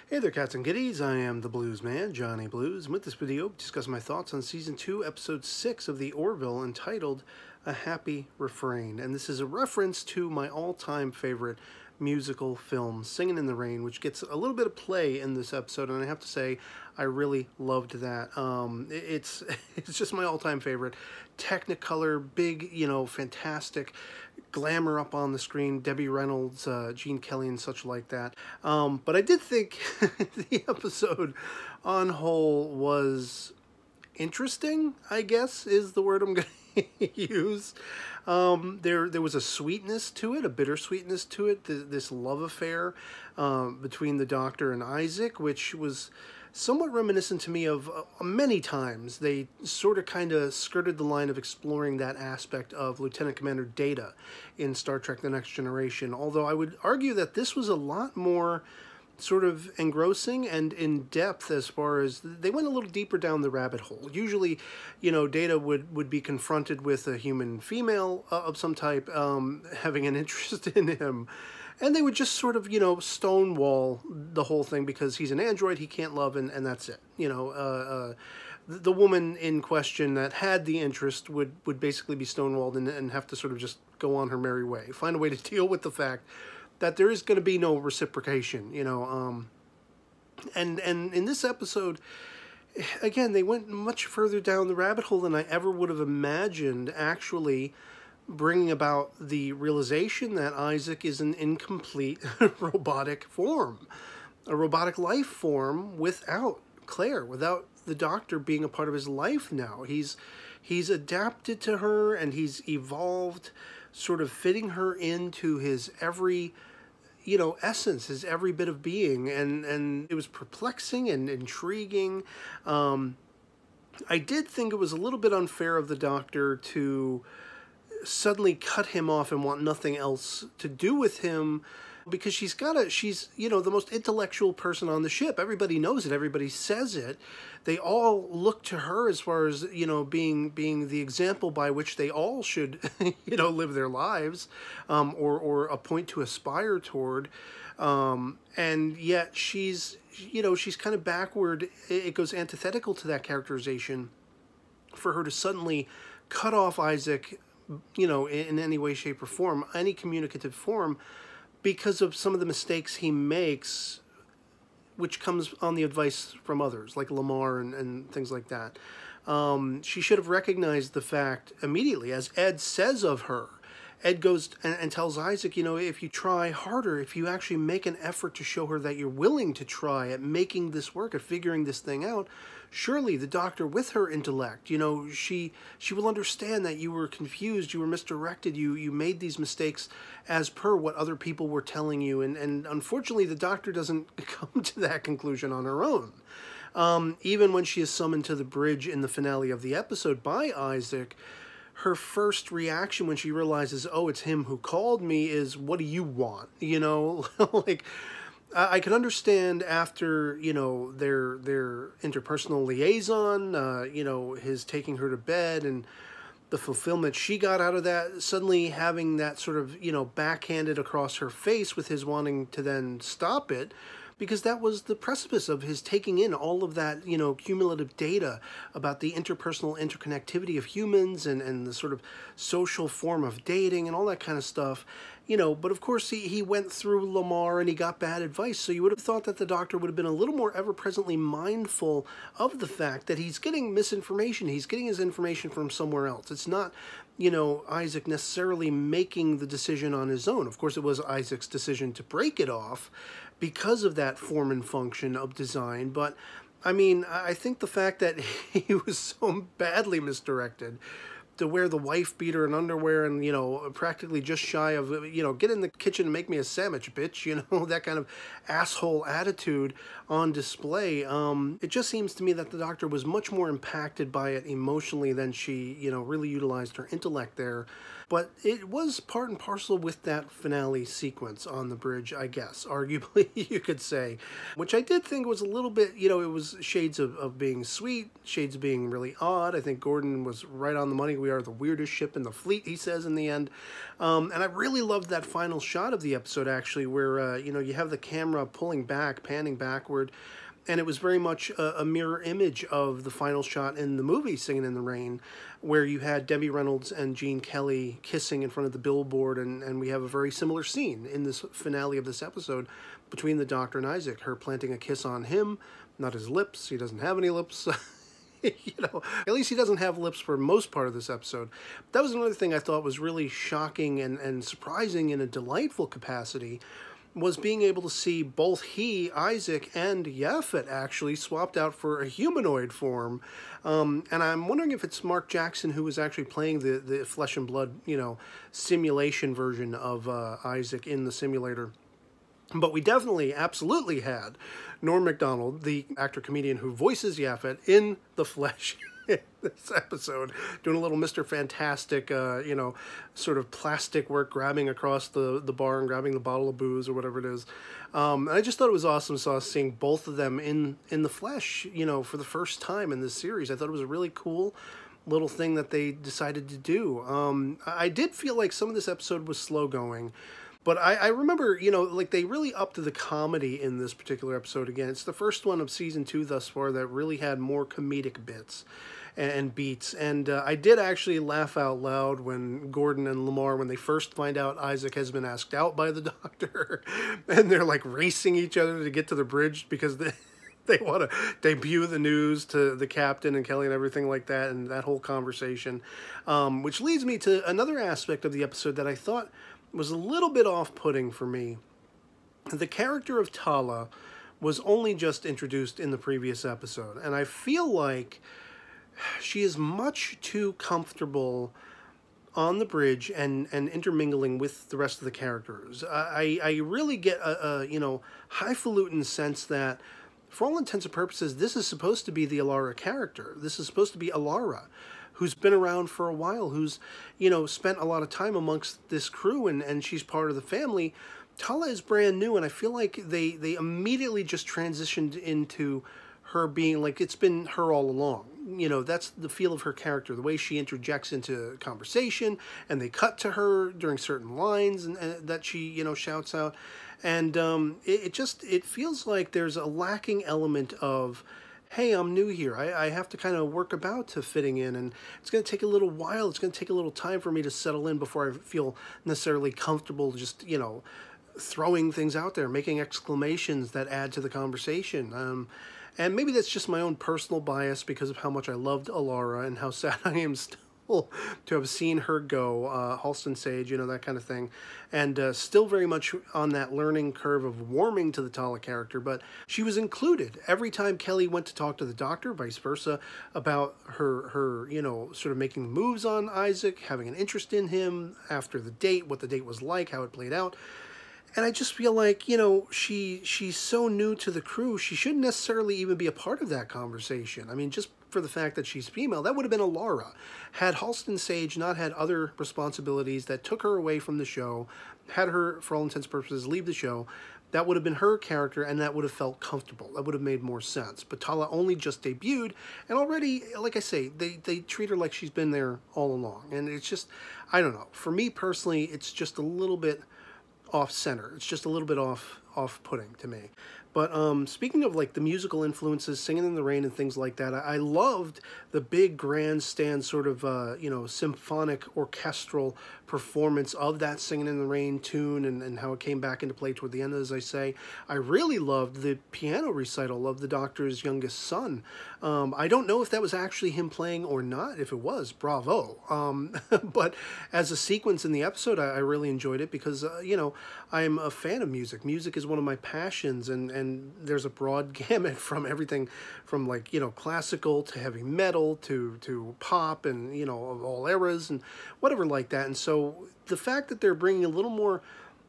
Hey there, cats and kitties. I am the Blues Man, Johnny Blues, and with this video, I'll discuss my thoughts on Season 2, Episode 6 of the Orville, entitled A Happy Refrain. And this is a reference to my all-time favorite musical film, Singin' in the Rain, which gets a little bit of play in this episode, and I have to say, I really loved that. It's just my all-time favorite. Technicolor, big, fantastic glamour up on the screen, Debbie Reynolds, Gene Kelly, and such like that. But I did think the episode on whole was interesting, I guess, is the word I'm going to use. There was a sweetness to it, a bittersweetness to it, this love affair between the Doctor and Isaac, which was somewhat reminiscent to me of many times they sort of kind of skirted the line of exploring that aspect of Lieutenant Commander Data in Star Trek The Next Generation, although I would argue that this was a lot more sort of engrossing and in depth as far as they went a little deeper down the rabbit hole. Usually, Data would be confronted with a human female of some type having an interest in him, and they would just sort of, stonewall the whole thing because he's an android, he can't love, and that's it. The woman in question that had the interest would basically be stonewalled and have to sort of just go on her merry way, find a way to deal with the fact that there is going to be no reciprocation, And in this episode, again, they went much further down the rabbit hole than I ever would have imagined, actually bringing about the realization that Isaac is an incomplete robotic form, a robotic life form without Claire, without the Doctor being a part of his life now. He's adapted to her and he's evolved, sort of fitting her into his every essence, his every bit of being, and it was perplexing and intriguing. I did think it was a little bit unfair of the Doctor to suddenly cut him off and want nothing else to do with him, because she's the most intellectual person on the ship. Everybody knows it, everybody says it. They all look to her as far as, being the example by which they all should, live their lives, or a point to aspire toward. And yet she's kind of backward. It goes antithetical to that characterization for her to suddenly cut off Isaac, in any way, shape, or form, any communicative form, because of some of the mistakes he makes, which comes on the advice from others, like Lamar and things like that. She should have recognized the fact immediately, as Ed says of her. Ed goes and tells Isaac, if you try harder, if you actually make an effort to show her that you're willing to try at making this work, at figuring this thing out, surely the Doctor, with her intellect, she will understand that you were confused, you were misdirected, you made these mistakes as per what other people were telling you, and unfortunately the Doctor doesn't come to that conclusion on her own. Even when she is summoned to the bridge in the finale of the episode by Isaac, her first reaction when she realizes, oh, it's him who called me, is, what do you want? Like, I can understand after, their interpersonal liaison, his taking her to bed and the fulfillment she got out of that, suddenly having that sort of, backhanded across her face with his wanting to then stop it, because that was the precipice of his taking in all of that, cumulative data about the interpersonal interconnectivity of humans and the sort of social form of dating and all that kind of stuff. But of course he went through Lamar and he got bad advice, so you would have thought that the Doctor would have been a little more ever-presently mindful of the fact that he's getting misinformation, he's getting his information from somewhere else. It's not, Isaac necessarily making the decision on his own. Of course, it was Isaac's decision to break it off because of that form and function of design, but I mean, I think the fact that he was so badly misdirected to wear the wife beater and underwear and, practically just shy of, get in the kitchen and make me a sandwich, bitch, that kind of asshole attitude on display. It just seems to me that the Doctor was much more impacted by it emotionally than she, really utilized her intellect there. But it was part and parcel with that finale sequence on the bridge, I guess, arguably you could say, which I did think was a little bit, it was shades of being sweet, shades of being really odd. I think Gordon was right on the money. We are the weirdest ship in the fleet, he says in the end. And I really loved that final shot of the episode, actually, where, you have the camera pulling back, panning backward, and it was very much a mirror image of the final shot in the movie Singing in the Rain, where you had Debbie Reynolds and Gene Kelly kissing in front of the billboard, and we have a very similar scene in this finale of this episode between the Doctor and Isaac, her planting a kiss on him, not his lips, he doesn't have any lips, at least he doesn't have lips for most part of this episode. That was another thing I thought was really shocking and surprising in a delightful capacity, was being able to see both he, Isaac, and Yaphet actually swapped out for a humanoid form. And I'm wondering if it's Mark Jackson who was actually playing the flesh and blood, simulation version of Isaac in the simulator. But we definitely, absolutely had Norm Macdonald, the actor-comedian who voices Yaphet, in the flesh in this episode, doing a little Mr. Fantastic, sort of plastic work, grabbing across the bar and grabbing the bottle of booze or whatever it is. And I just thought it was awesome seeing both of them in the flesh, for the first time in this series. I thought it was a really cool little thing that they decided to do. I did feel like some of this episode was slow going. But I remember, they really upped the comedy in this particular episode again. It's the first one of season 2 thus far that really had more comedic bits and beats. And I did actually laugh out loud when Gordon and Lamar, when they first find out Isaac has been asked out by the Doctor, and they're like racing each other to get to the bridge because they want to debut the news to the captain and Kelly and everything like that, and that whole conversation. Which leads me to another aspect of the episode that I thought was a little bit off-putting for me. The character of Tala was only just introduced in the previous episode, and I feel like she is much too comfortable on the bridge and intermingling with the rest of the characters. I really get a highfalutin sense that, for all intents and purposes, this is supposed to be the Alara character. This is supposed to be Alara, who's been around for a while, who's, spent a lot of time amongst this crew, and she's part of the family. Tala is brand new, and I feel like they immediately just transitioned into her being like it's been her all along. That's the feel of her character, the way she interjects into conversation, and they cut to her during certain lines and that she, shouts out. And it feels like there's a lacking element of, hey, I'm new here. I have to kind of work about to fitting in, and it's going to take a little while. It's going to take a little time for me to settle in before I feel necessarily comfortable just, throwing things out there, making exclamations that add to the conversation. And maybe that's just my own personal bias because of how much I loved Alara and how sad I am still to have seen her go, Halston Sage, that kind of thing, and still very much on that learning curve of warming to the Tala character, but she was included every time Kelly went to talk to the Doctor, vice versa, about her sort of making moves on Isaac, having an interest in him after the date, what the date was like, how it played out. And I just feel like, she's so new to the crew, she shouldn't necessarily even be a part of that conversation. I mean, just for the fact that she's female, that would have been Alara. Had Halston Sage not had other responsibilities that took her away from the show, had her, for all intents and purposes, leave the show, that would have been her character, and that would have felt comfortable. That would have made more sense. But Tala only just debuted, and already, like I say, they treat her like she's been there all along. And it's just, I don't know. For me personally, it's just a little bit off-center. It's just a little bit off-putting to me. But speaking of like the musical influences, Singing in the Rain and things like that, I loved the big grandstand sort of, symphonic orchestral performance of that Singing in the Rain tune and how it came back into play toward the end, as I say. I really loved the piano recital of the Doctor's youngest son. I don't know if that was actually him playing or not. If it was, bravo. But as a sequence in the episode, I really enjoyed it because, I'm a fan of music. Music is one of my passions, and there's a broad gamut from everything from like, classical to heavy metal to pop and, of all eras and whatever like that. And so the fact that they're bringing a little more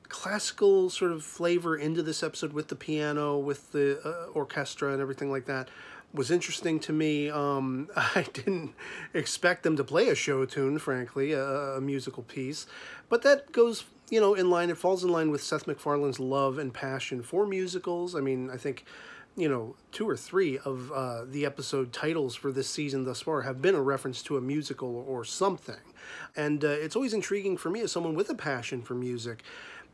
classical sort of flavor into this episode with the piano, with the orchestra and everything like that, was interesting to me. I didn't expect them to play a show tune, frankly, a musical piece, but that goes, in line. It falls in line with Seth MacFarlane's love and passion for musicals. I mean, I think, 2 or 3 of the episode titles for this season thus far have been a reference to a musical or something. And it's always intriguing for me as someone with a passion for music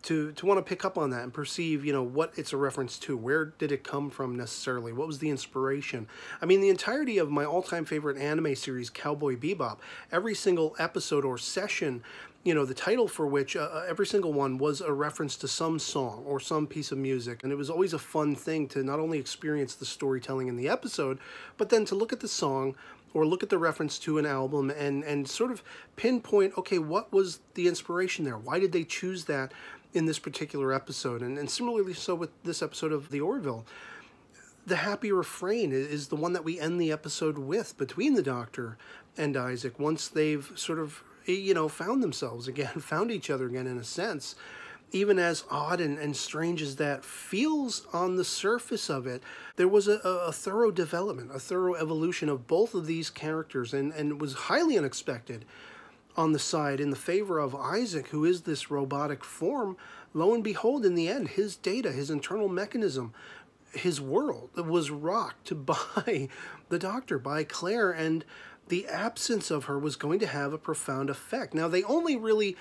to want to pick up on that and perceive, what it's a reference to. Where did it come from necessarily? What was the inspiration? I mean, the entirety of my all-time favorite anime series, Cowboy Bebop, every single episode or session, the title for which, every single one was a reference to some song or some piece of music. And it was always a fun thing to not only experience the storytelling in the episode, but then to look at the song or look at the reference to an album and sort of pinpoint, okay, what was the inspiration there? Why did they choose that in this particular episode? And similarly so with this episode of The Orville. The happy refrain is the one that we end the episode with between the Doctor and Isaac once they've sort of, found themselves again, found each other again in a sense. Even as odd and strange as that feels on the surface of it, there was a thorough development, a thorough evolution of both of these characters, and it was highly unexpected on the side in the favor of Isaac, who is this robotic form. Lo and behold, in the end, his data, his internal mechanism, his world was rocked by the Doctor, by Claire, and the absence of her was going to have a profound effect. Now, they only really,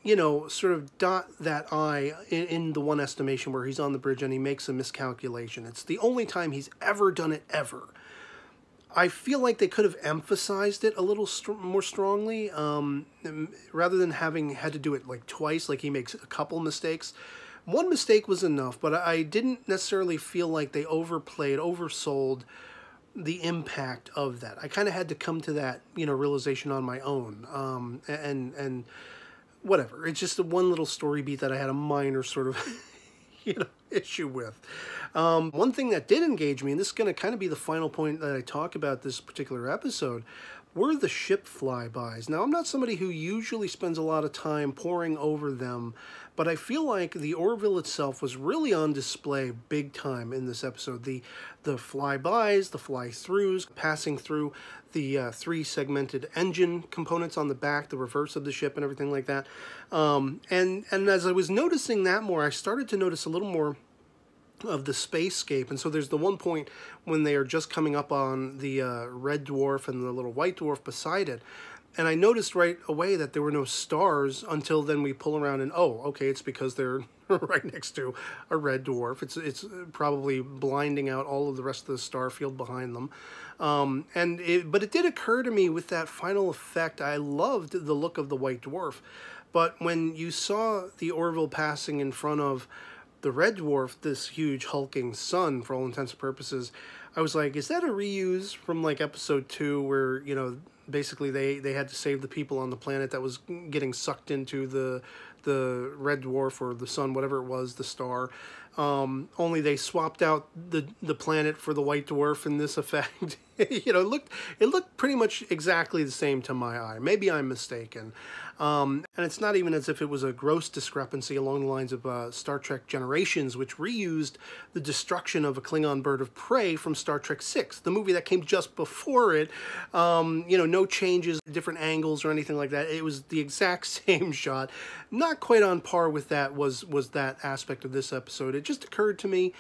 sort of dot that I in the one estimation where he's on the bridge and he makes a miscalculation. It's the only time he's ever done it, ever. I feel like they could have emphasized it a little more strongly, rather than having had to do it like twice, like he makes a couple mistakes. One mistake was enough, but I didn't necessarily feel like they oversold the impact of that. I kind of had to come to that, realization on my own, and whatever. It's just the one little story beat that I had a minor sort of, issue with. One thing that did engage me, and this is going to kind of be the final point that I talk about this particular episode, were the ship flybys. Now, I'm not somebody who usually spends a lot of time poring over them, but I feel like the Orville itself was really on display big time in this episode. The flybys, the fly-throughs, passing through the 3 segmented engine components on the back, the reverse of the ship and everything like that. And as I was noticing that more, I started to notice a little more of the spacescape. And so there's the one point when they are just coming up on the red dwarf and the little white dwarf beside it. And I noticed right away that there were no stars until then we pull around and, oh, okay, it's because they're right next to a red dwarf. It's probably blinding out all of the rest of the star field behind them. But it did occur to me with that final effect, I loved the look of the white dwarf. But when you saw the Orville passing in front of the red dwarf, this huge hulking sun for all intents and purposes, I was like, is that a reuse from like episode 2 where, basically they had to save the people on the planet that was getting sucked into the red dwarf or the sun, whatever it was, the star. Only they swapped out the planet for the white dwarf in this effect. It looked pretty much exactly the same to my eye. Maybe I'm mistaken. And it's not even as if it was a gross discrepancy along the lines of Star Trek Generations, which reused the destruction of a Klingon bird of prey from Star Trek VI, the movie that came just before it. No changes, different angles or anything like that. It was the exact same shot. Not quite on par with that was that aspect of this episode. It just occurred to me,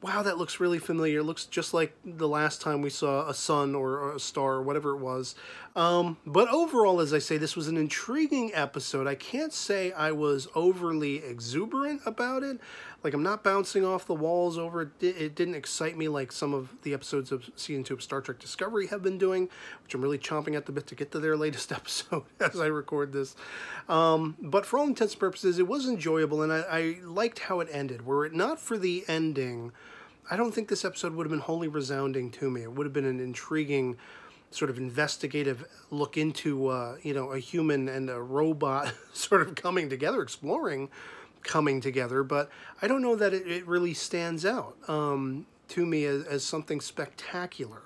wow, that looks really familiar. It looks just like the last time we saw a sun or a star or whatever it was. But overall, as I say, this was an intriguing episode. I can't say I was overly exuberant about it. Like, I'm not bouncing off the walls over it. It didn't excite me like some of the episodes of Season 2 of Star Trek Discovery have been doing, which I'm really chomping at the bit to get to their latest episode as I record this. But for all intents and purposes, it was enjoyable, and I liked how it ended. Were it not for the ending, I don't think this episode would have been wholly resounding to me. It would have been an intriguing, sort of investigative look into, a human and a robot sort of coming together, coming together, but I don't know that it really stands out to me as something spectacular.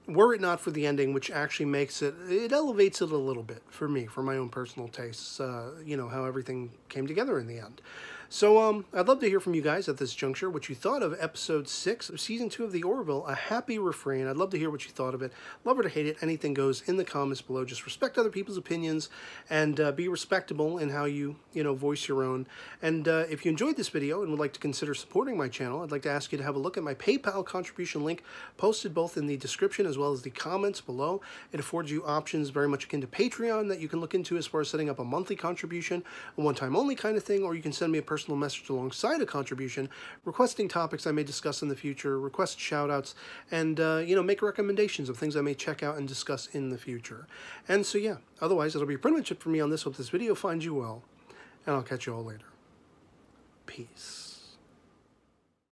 Were it not for the ending, which actually makes it elevates it a little bit for me, for my own personal tastes, how everything came together in the end. So, I'd love to hear from you guys at this juncture what you thought of episode 6 of season 2 of the Orville, A Happy Refrain. I'd love to hear what you thought of it. Love or to hate it, anything goes in the comments below. Just respect other people's opinions and be respectable in how you voice your own. And if you enjoyed this video and would like to consider supporting my channel, I'd like to ask you to have a look at my PayPal contribution link posted both in the description as well as the comments below. It affords you options very much akin to Patreon that you can look into as far as setting up a monthly contribution, a one-time only kind of thing, or you can send me a personal message alongside a contribution requesting topics I may discuss in the future, request shout-outs, and make recommendations of things I may check out and discuss in the future. And so yeah, otherwise that'll be pretty much it for me on this. Hope this video finds you well, and I'll catch you all later. Peace.